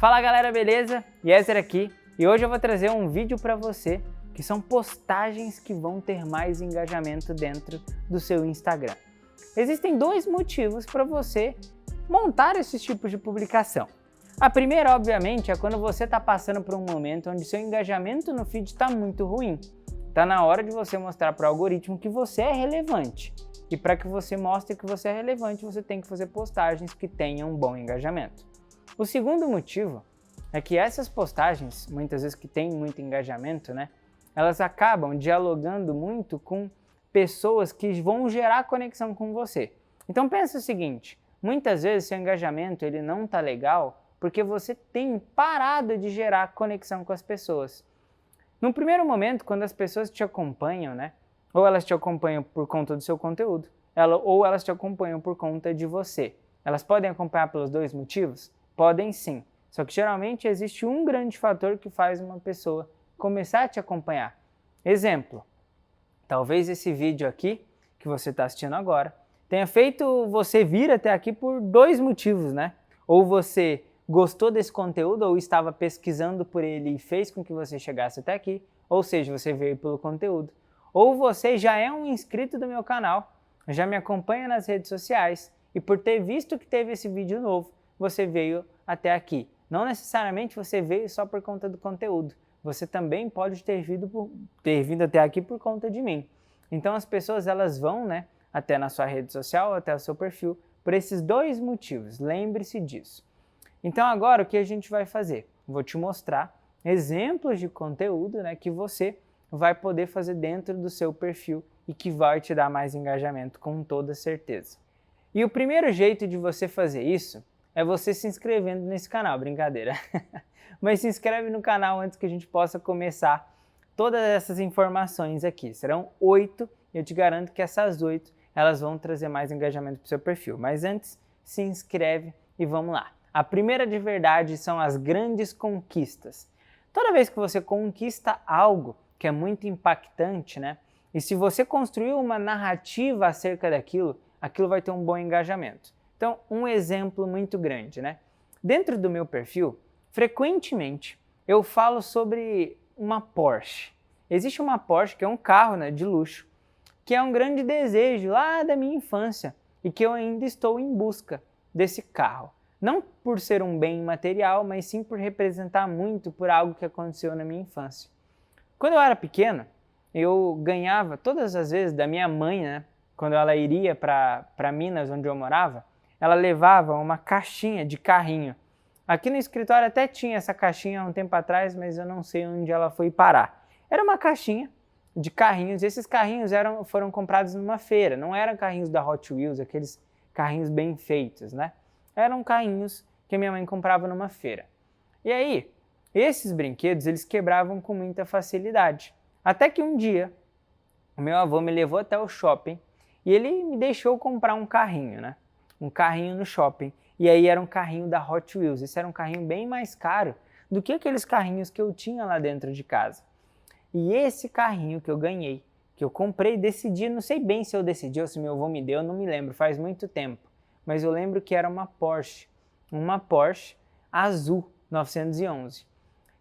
Fala galera, beleza? Yezer aqui e hoje eu vou trazer um vídeo para você que são postagens que vão ter mais engajamento dentro do seu Instagram. Existem dois motivos para você montar esses tipos de publicação. A primeira, obviamente, é quando você está passando por um momento onde seu engajamento no feed está muito ruim. Está na hora de você mostrar para o algoritmo que você é relevante. E para que você mostre que você é relevante, você tem que fazer postagens que tenham um bom engajamento. O segundo motivo é que essas postagens, muitas vezes que têm muito engajamento, elas acabam dialogando muito com pessoas que vão gerar conexão com você. Então pensa o seguinte, muitas vezes seu engajamento ele não está legal porque você tem parado de gerar conexão com as pessoas. No primeiro momento, quando as pessoas te acompanham, ou elas te acompanham por conta do seu conteúdo, ou elas te acompanham por conta de você. Elas podem acompanhar pelos dois motivos? Podem sim. Só que geralmente existe um grande fator que faz uma pessoa começar a te acompanhar. Exemplo, talvez esse vídeo aqui, que você está assistindo agora, tenha feito você vir até aqui por dois motivos, Ou você gostou desse conteúdo ou estava pesquisando por ele e fez com que você chegasse até aqui, ou seja, você veio pelo conteúdo. Ou você já é um inscrito do meu canal, já me acompanha nas redes sociais e por ter visto que teve esse vídeo novo, você veio até aqui. Não necessariamente você veio só por conta do conteúdo, você também pode ter vindo até aqui por conta de mim. Então as pessoas elas vão até na sua rede social, até o seu perfil, por esses dois motivos, lembre-se disso. Então agora o que a gente vai fazer? Vou te mostrar exemplos de conteúdo que você vai poder fazer dentro do seu perfil e que vai te dar mais engajamento com toda certeza. E o primeiro jeito de você fazer isso é você se inscrevendo nesse canal, brincadeira. Mas se inscreve no canal antes que a gente possa começar todas essas informações aqui. Serão 8 e eu te garanto que essas 8 elas vão trazer mais engajamento para o seu perfil. Mas antes, se inscreve e vamos lá. A primeira de verdade são as grandes conquistas. Toda vez que você conquista algo que é muito impactante, e se você construir uma narrativa acerca daquilo, aquilo vai ter um bom engajamento. Então, um exemplo muito grande, Dentro do meu perfil, frequentemente, eu falo sobre uma Porsche. Existe uma Porsche que é um carro de luxo, que é um grande desejo lá da minha infância e que eu ainda estou em busca desse carro. Não por ser um bem material, mas sim por representar muito por algo que aconteceu na minha infância. Quando eu era pequeno, eu ganhava todas as vezes da minha mãe, quando ela iria para Minas, onde eu morava, ela levava uma caixinha de carrinho. Aqui no escritório até tinha essa caixinha há um tempo atrás, mas eu não sei onde ela foi parar. Era uma caixinha de carrinhos, e esses carrinhos foram comprados numa feira, não eram carrinhos da Hot Wheels, aqueles carrinhos bem feitos, Eram carrinhos que a minha mãe comprava numa feira. E aí, esses brinquedos, eles quebravam com muita facilidade. Até que um dia, o meu avô me levou até o shopping e ele me deixou comprar um carrinho, Um carrinho no shopping. E aí era um carrinho da Hot Wheels. Esse era um carrinho bem mais caro do que aqueles carrinhos que eu tinha lá dentro de casa. E esse carrinho que eu ganhei, que eu comprei, decidi, não sei bem se eu decidi ou se meu avô me deu, não me lembro, faz muito tempo. Mas eu lembro que era uma Porsche azul 911.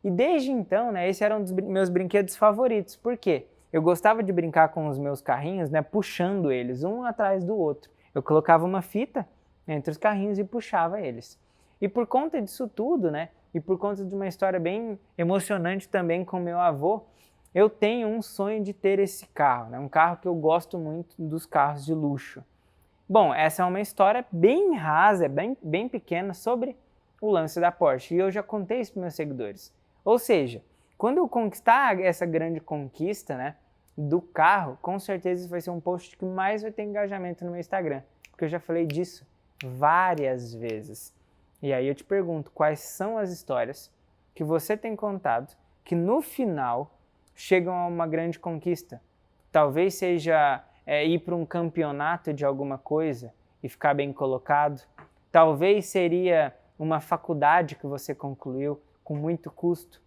E desde então, esse era um dos meus brinquedos favoritos. Por quê? Eu gostava de brincar com os meus carrinhos, puxando eles um atrás do outro. Eu colocava uma fita entre os carrinhos e puxava eles. E por conta disso tudo, e por conta de uma história bem emocionante também com meu avô, eu tenho um sonho de ter esse carro, um carro que eu gosto muito dos carros de luxo. Bom, essa é uma história bem rasa, bem pequena sobre o lance da Porsche e eu já contei isso para meus seguidores. Ou seja, quando eu conquistar essa grande conquista do carro, com certeza vai ser um post que mais vai ter engajamento no meu Instagram, porque eu já falei disso várias vezes. E aí eu te pergunto, quais são as histórias que você tem contado que no final chegam a uma grande conquista? Talvez seja ir para um campeonato de alguma coisa e ficar bem colocado. Talvez seria uma faculdade que você concluiu com muito custo.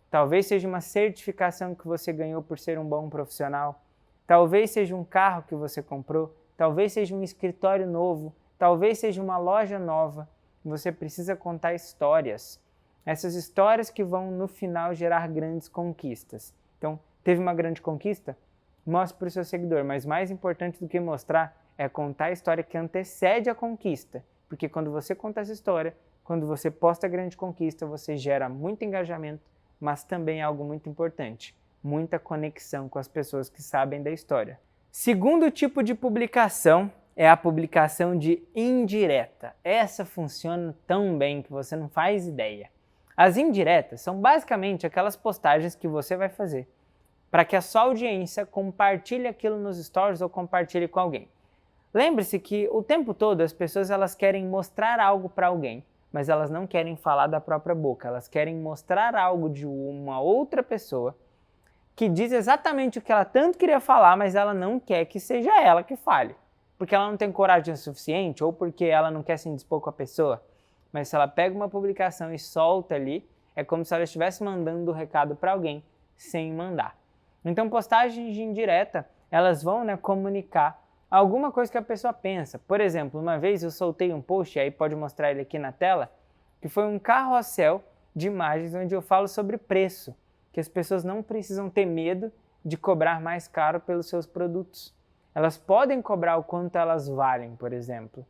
Talvez seja uma certificação que você ganhou por ser um bom profissional. Talvez seja um carro que você comprou. Talvez seja um escritório novo. Talvez seja uma loja nova. Você precisa contar histórias. Essas histórias que vão no final gerar grandes conquistas. Então, teve uma grande conquista? Mostre para o seu seguidor, mas mais importante do que mostrar é contar a história que antecede a conquista. Porque quando você conta essa história, quando você posta a grande conquista, você gera muito engajamento, mas também algo muito importante, muita conexão com as pessoas que sabem da história. Segundo tipo de publicação é a publicação de indireta. Essa funciona tão bem que você não faz ideia. As indiretas são basicamente aquelas postagens que você vai fazer para que a sua audiência compartilhe aquilo nos stories ou compartilhe com alguém. Lembre-se que o tempo todo as pessoas elas querem mostrar algo para alguém, mas elas não querem falar da própria boca, elas querem mostrar algo de uma outra pessoa que diz exatamente o que ela tanto queria falar, mas ela não quer que seja ela que fale, porque ela não tem coragem o suficiente ou porque ela não quer se indispor com a pessoa. Mas se ela pega uma publicação e solta ali, é como se ela estivesse mandando o recado para alguém sem mandar. Então, postagens de indireta, elas vão comunicar alguma coisa que a pessoa pensa. Por exemplo, uma vez eu soltei um post, aí pode mostrar ele aqui na tela, que foi um carrossel de imagens onde eu falo sobre preço, que as pessoas não precisam ter medo de cobrar mais caro pelos seus produtos. Elas podem cobrar o quanto elas valem, por exemplo.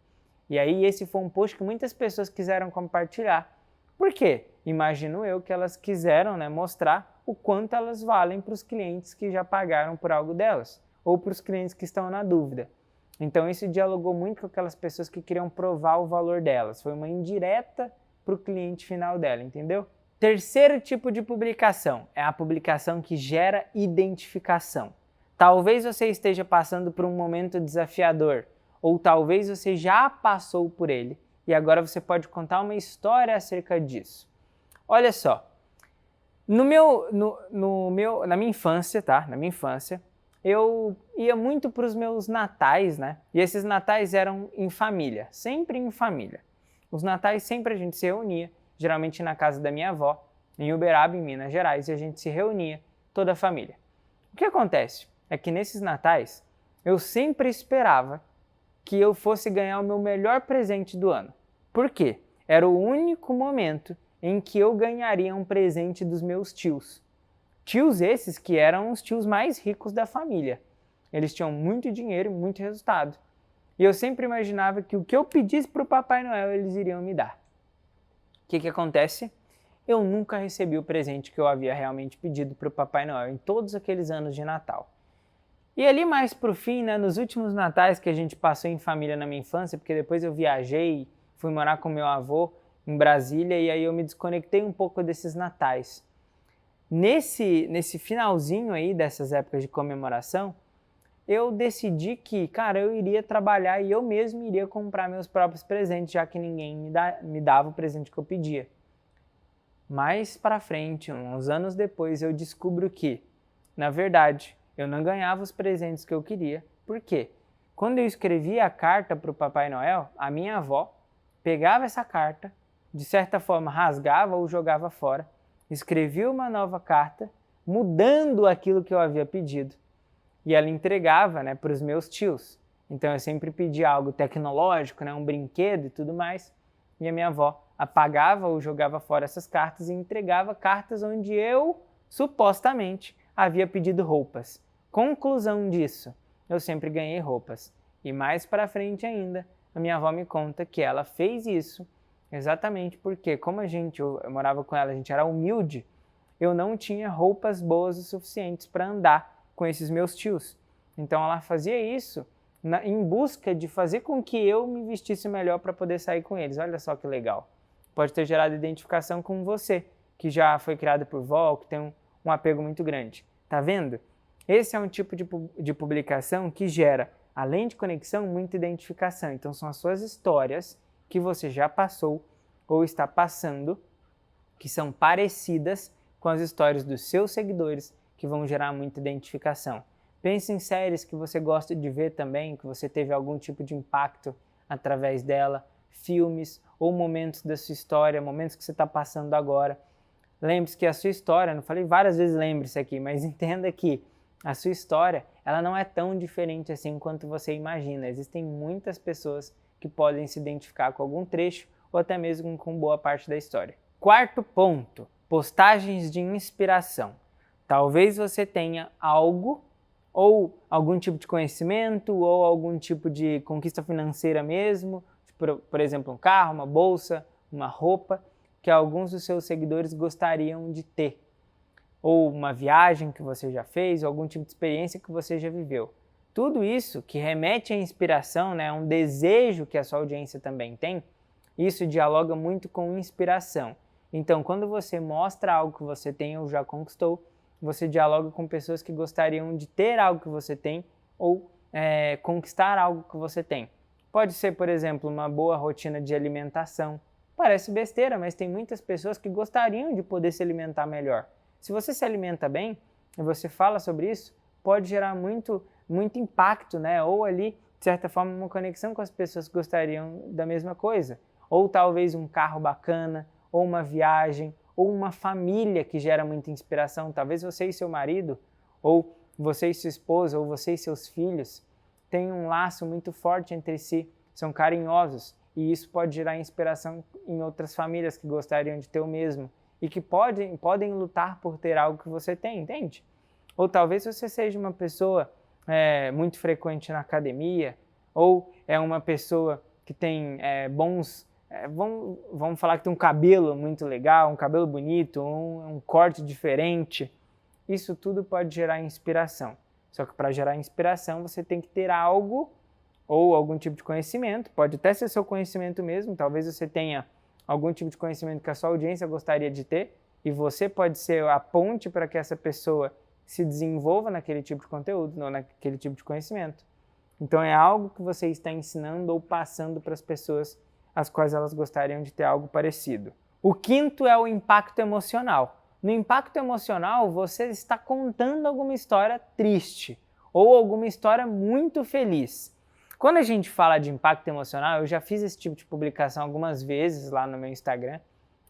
E aí esse foi um post que muitas pessoas quiseram compartilhar. Por quê? Imagino eu que elas quiseram mostrar o quanto elas valem para os clientes que já pagaram por algo delas, ou para os clientes que estão na dúvida. Então isso dialogou muito com aquelas pessoas que queriam provar o valor delas. Foi uma indireta para o cliente final dela, entendeu? Terceiro tipo de publicação é a publicação que gera identificação. Talvez você esteja passando por um momento desafiador, ou talvez você já passou por ele e agora você pode contar uma história acerca disso. Olha só, na minha infância, tá? Na minha infância, eu ia muito para os meus natais, E esses natais eram em família, sempre em família. Os natais sempre a gente se reunia, geralmente na casa da minha avó, em Uberaba, em Minas Gerais, e a gente se reunia, toda a família. O que acontece é que nesses natais, eu sempre esperava que eu fosse ganhar o meu melhor presente do ano. Por quê? Era o único momento em que eu ganharia um presente dos meus tios. Tios esses que eram os tios mais ricos da família. Eles tinham muito dinheiro e muito resultado. E eu sempre imaginava que o que eu pedisse para o Papai Noel, eles iriam me dar. O que acontece? Eu nunca recebi o presente que eu havia realmente pedido para o Papai Noel em todos aqueles anos de Natal. E ali mais pro fim, nos últimos natais que a gente passou em família na minha infância, porque depois eu viajei, fui morar com meu avô em Brasília e aí eu me desconectei um pouco desses natais. Nesse finalzinho aí dessas épocas de comemoração, eu decidi que, eu iria trabalhar e eu mesmo iria comprar meus próprios presentes, já que ninguém me dava o presente que eu pedia. Mais para frente, uns anos depois, eu descubro que, na verdade, eu não ganhava os presentes que eu queria. Por quê? Quando eu escrevia a carta para o Papai Noel, a minha avó pegava essa carta, de certa forma rasgava ou jogava fora, escrevia uma nova carta, mudando aquilo que eu havia pedido. E ela entregava para os meus tios. Então eu sempre pedia algo tecnológico, um brinquedo e tudo mais. E a minha avó apagava ou jogava fora essas cartas e entregava cartas onde eu, supostamente, havia pedido roupas. Conclusão disso, eu sempre ganhei roupas. E mais para frente ainda, a minha avó me conta que ela fez isso exatamente porque, como eu morava com ela, a gente era humilde, eu não tinha roupas boas o suficientes para andar com esses meus tios. Então ela fazia isso em busca de fazer com que eu me vestisse melhor para poder sair com eles. Olha só que legal. Pode ter gerado identificação com você, que já foi criado por vó, que tem um apego muito grande. Tá vendo? Esse é um tipo de publicação que gera, além de conexão, muita identificação. Então são as suas histórias que você já passou ou está passando, que são parecidas com as histórias dos seus seguidores, que vão gerar muita identificação. Pense em séries que você gosta de ver também, que você teve algum tipo de impacto através dela, filmes ou momentos da sua história, momentos que você está passando agora. Lembre-se que a sua história, não falei várias vezes lembre-se aqui, mas entenda que a sua história ela não é tão diferente assim quanto você imagina. Existem muitas pessoas que podem se identificar com algum trecho ou até mesmo com boa parte da história. Quarto ponto, postagens de inspiração. Talvez você tenha algo, ou algum tipo de conhecimento, ou algum tipo de conquista financeira mesmo, por exemplo, um carro, uma bolsa, uma roupa, que alguns dos seus seguidores gostariam de ter. Ou uma viagem que você já fez, ou algum tipo de experiência que você já viveu. Tudo isso que remete à inspiração, né, um desejo que a sua audiência também tem, isso dialoga muito com inspiração. Então, quando você mostra algo que você tem ou já conquistou, você dialoga com pessoas que gostariam de ter algo que você tem ou conquistar algo que você tem. Pode ser, por exemplo, uma boa rotina de alimentação. Parece besteira, mas tem muitas pessoas que gostariam de poder se alimentar melhor. Se você se alimenta bem e você fala sobre isso, pode gerar muito impacto, né? Ou ali, de certa forma, uma conexão com as pessoas que gostariam da mesma coisa. Ou talvez um carro bacana, ou uma viagem, ou uma família que gera muita inspiração. Talvez você e seu marido, ou você e sua esposa, ou você e seus filhos tenham um laço muito forte entre si, são carinhosos, e isso pode gerar inspiração em outras famílias que gostariam de ter o mesmo, e que podem lutar por ter algo que você tem, entende? Ou talvez você seja uma pessoa muito frequente na academia, ou é uma pessoa que tem vamos falar que tem um cabelo muito legal, um cabelo bonito, um corte diferente. Isso tudo pode gerar inspiração. Só que para gerar inspiração você tem que ter algo ou algum tipo de conhecimento, pode até ser seu conhecimento mesmo, talvez você tenha algum tipo de conhecimento que a sua audiência gostaria de ter e você pode ser a ponte para que essa pessoa se desenvolva naquele tipo de conteúdo, ou naquele tipo de conhecimento. Então é algo que você está ensinando ou passando para as pessoas as quais elas gostariam de ter algo parecido. O quinto é o impacto emocional. No impacto emocional, você está contando alguma história triste ou alguma história muito feliz. Quando a gente fala de impacto emocional, eu já fiz esse tipo de publicação algumas vezes lá no meu Instagram,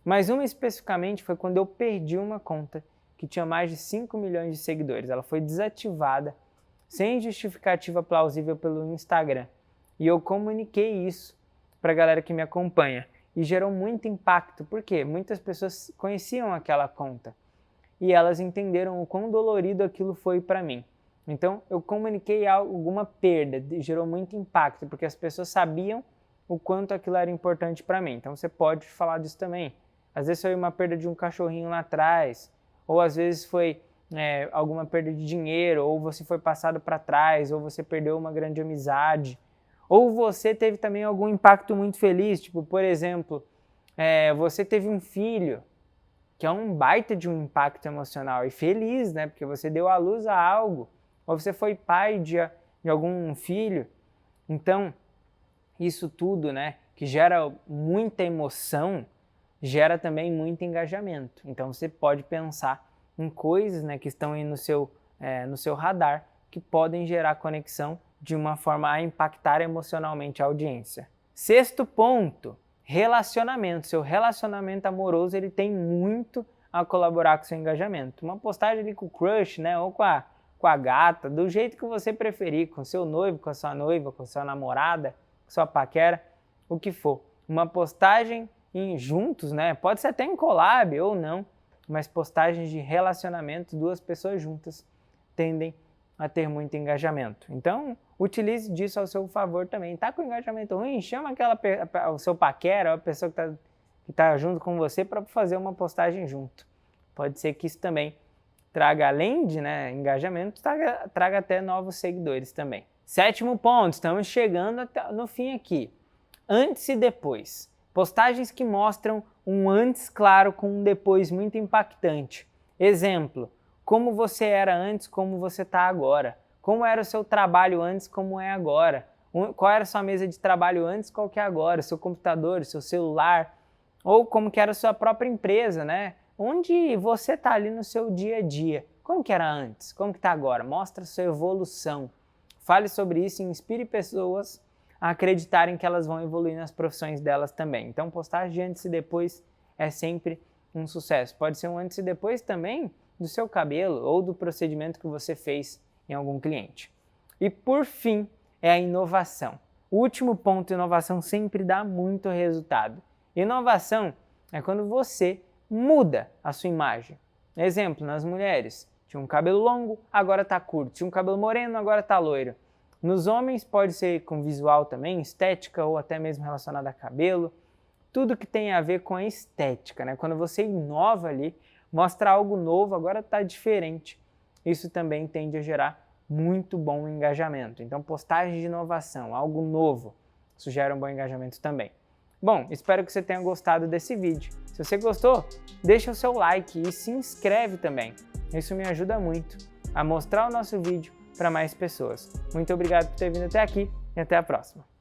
mas uma especificamente foi quando eu perdi uma conta que tinha mais de 5 milhões de seguidores. Ela foi desativada sem justificativa plausível pelo Instagram. E eu comuniquei isso para a galera que me acompanha. E gerou muito impacto, porque muitas pessoas conheciam aquela conta e elas entenderam o quão dolorido aquilo foi para mim. Então, eu comuniquei alguma perda, gerou muito impacto, porque as pessoas sabiam o quanto aquilo era importante para mim. Então, você pode falar disso também. Às vezes foi uma perda de um cachorrinho lá atrás, ou às vezes foi alguma perda de dinheiro, ou você foi passado para trás, ou você perdeu uma grande amizade. Ou você teve também algum impacto muito feliz, tipo, por exemplo, você teve um filho, que é um baita de um impacto emocional e feliz, né? Porque você deu à luz a algo, ou você foi pai de algum filho. Então, isso tudo, né, que gera muita emoção, gera também muito engajamento. Então, você pode pensar em coisas, né, que estão aí no seu radar, que podem gerar conexão de uma forma a impactar emocionalmente a audiência. Sexto ponto, relacionamento. Seu relacionamento amoroso ele tem muito a colaborar com o seu engajamento. Uma postagem ali com o crush, né, ou com a gata, do jeito que você preferir, com seu noivo, com a sua noiva, com a sua namorada, com sua paquera, o que for. Uma postagem juntos, né, pode ser até em collab ou não, mas postagens de relacionamento, duas pessoas juntas, tendem a ter muito engajamento. Então, utilize disso ao seu favor também. Tá com engajamento ruim? Chama o seu paquera, a pessoa que tá junto com você para fazer uma postagem junto. Pode ser que isso também traga, além de engajamento, traga até novos seguidores também. Sétimo ponto, estamos chegando no fim aqui. Antes e depois. Postagens que mostram um antes claro com um depois muito impactante. Exemplo, como você era antes, como você está agora. Como era o seu trabalho antes, como é agora. Qual era a sua mesa de trabalho antes, qual que é agora. O seu computador, o seu celular. Ou como que era a sua própria empresa, né? Onde você está ali no seu dia a dia. Como que era antes? Como que está agora? Mostra a sua evolução. Fale sobre isso e inspire pessoas a acreditarem que elas vão evoluir nas profissões delas também. Então, postagem de antes e depois é sempre um sucesso. Pode ser um antes e depois também do seu cabelo ou do procedimento que você fez em algum cliente. E por fim, é a inovação. O último ponto, inovação sempre dá muito resultado. Inovação é quando você muda a sua imagem. Exemplo, nas mulheres, tinha um cabelo longo, agora está curto, tinha um cabelo moreno, agora está loiro. Nos homens pode ser com visual também, estética ou até mesmo relacionada a cabelo. Tudo que tem a ver com a estética, né? Quando você inova ali, mostra algo novo, agora está diferente. Isso também tende a gerar muito bom engajamento. Então, postagem de inovação, algo novo, isso gera um bom engajamento também. Bom, espero que você tenha gostado desse vídeo. Se você gostou, deixa o seu like e se inscreve também. Isso me ajuda muito a mostrar o nosso vídeo para mais pessoas. Muito obrigado por ter vindo até aqui e até a próxima.